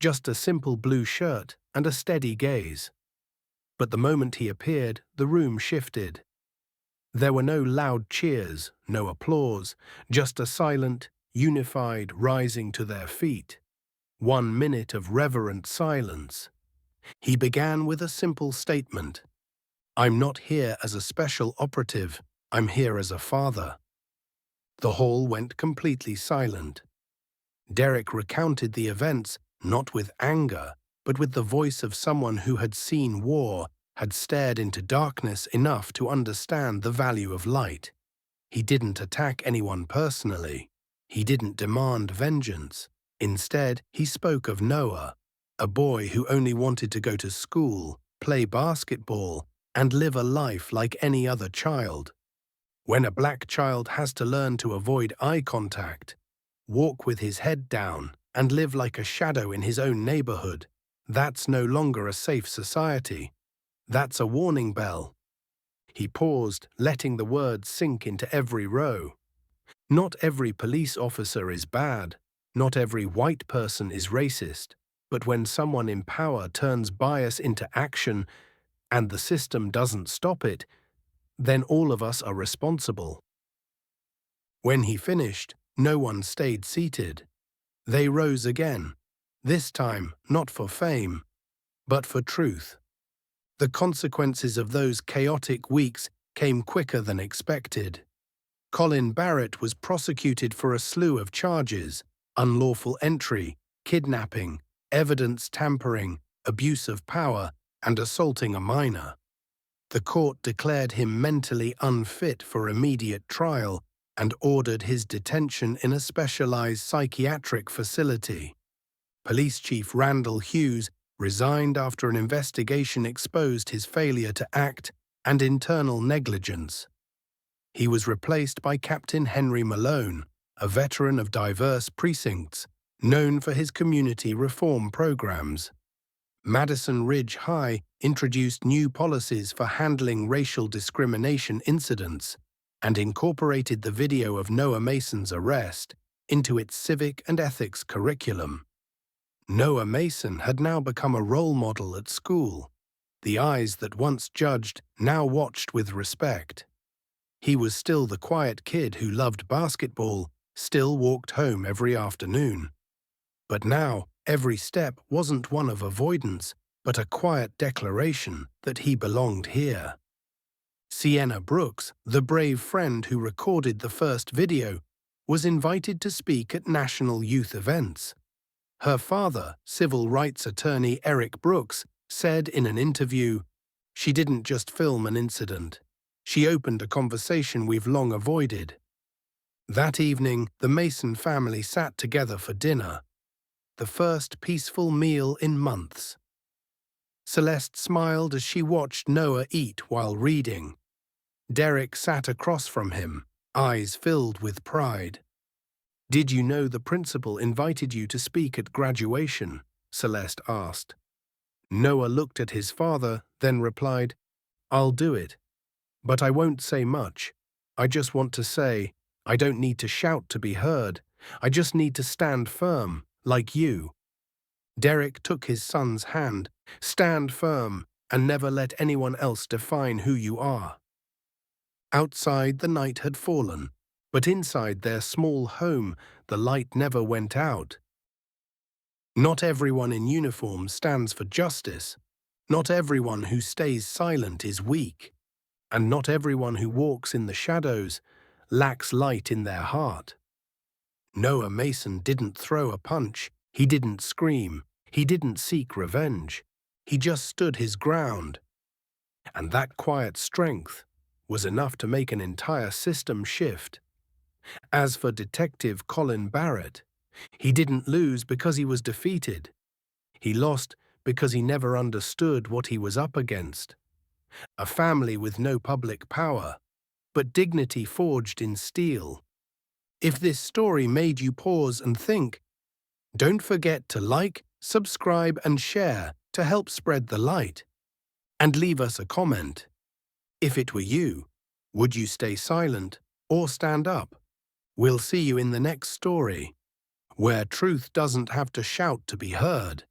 just a simple blue shirt and a steady gaze. But the moment he appeared, the room shifted. There were no loud cheers, no applause, just a silent, unified rising to their feet. 1 minute of reverent silence. He began with a simple statement. "I'm not here as a special operative, I'm here as a father." The hall went completely silent. Derek recounted the events not with anger, but with the voice of someone who had seen war, had stared into darkness enough to understand the value of light. He didn't attack anyone personally. He didn't demand vengeance. Instead, he spoke of Noah, a boy who only wanted to go to school, play basketball, and live a life like any other child. When a black child has to learn to avoid eye contact, walk with his head down, and live like a shadow in his own neighborhood, that's no longer a safe society. That's a warning bell. He paused, letting the words sink into every row. Not every police officer is bad. Not every white person is racist. But when someone in power turns bias into action and the system doesn't stop it, then all of us are responsible. When he finished, no one stayed seated. They rose again, this time not for fame, but for truth. The consequences of those chaotic weeks came quicker than expected. Colin Barrett was prosecuted for a slew of charges: unlawful entry, kidnapping, evidence tampering, abuse of power, and assaulting a minor. The court declared him mentally unfit for immediate trial and ordered his detention in a specialized psychiatric facility. Police Chief Randall Hughes resigned after an investigation exposed his failure to act and internal negligence. He was replaced by Captain Henry Malone, a veteran of diverse precincts, known for his community reform programs. Madison Ridge High introduced new policies for handling racial discrimination incidents and incorporated the video of Noah Mason's arrest into its civic and ethics curriculum. Noah Mason had now become a role model at school. The eyes that once judged now watched with respect. He was still the quiet kid who loved basketball, still walked home every afternoon. But now, every step wasn't one of avoidance, but a quiet declaration that he belonged here. Sienna Brooks, the brave friend who recorded the first video, was invited to speak at national youth events. Her father, civil rights attorney Eric Brooks, said in an interview, "She didn't just film an incident. She opened a conversation we've long avoided." That evening, the Mason family sat together for dinner, the first peaceful meal in months. Celeste smiled as she watched Noah eat while reading. Derek sat across from him, eyes filled with pride. "Did you know the principal invited you to speak at graduation?" Celeste asked. Noah looked at his father, then replied, "I'll do it. But I won't say much. I just want to say, I don't need to shout to be heard. I just need to stand firm, like you." Derek took his son's hand. "Stand firm, and never let anyone else define who you are." Outside, the night had fallen, but inside their small home, the light never went out. Not everyone in uniform stands for justice. Not everyone who stays silent is weak. And not everyone who walks in the shadows lacks light in their heart. Noah Mason didn't throw a punch. He didn't scream. He didn't seek revenge. He just stood his ground. And that quiet strength was enough to make an entire system shift. As for Detective Colin Barrett, he didn't lose because he was defeated. He lost because he never understood what he was up against. A family with no public power, but dignity forged in steel. If this story made you pause and think, don't forget to like, subscribe, and share to help spread the light. And leave us a comment. If it were you, would you stay silent or stand up? We'll see you in the next story. where truth doesn't have to shout to be heard.